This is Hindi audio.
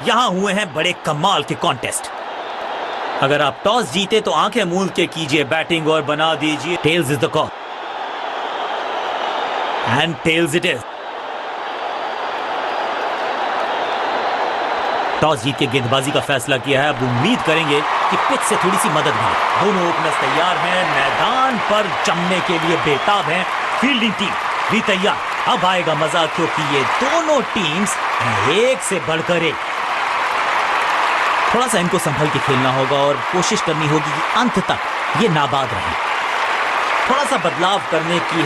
यहां हुए हैं बड़े कमाल के कॉन्टेस्ट। अगर आप टॉस जीते तो आंखें मूंद के कीजिए बैटिंग और बना दीजिए tails is the call, and tails it is. Toss जीत के गेंदबाजी का फैसला किया है। अब उम्मीद करेंगे कि पिच से थोड़ी सी मदद मिले। दोनों ओपनर्स तैयार हैं, मैदान पर जमने के लिए बेताब हैं। फील्डिंग टीम भी तैयार। अब आएगा मजा, क्योंकि ये दोनों टीम्स एक से बढ़कर एक। थोड़ा सा इनको संभल के खेलना होगा और कोशिश करनी होगी कि अंत तक ये नाबाद रहे। थोड़ा सा बदलाव करने की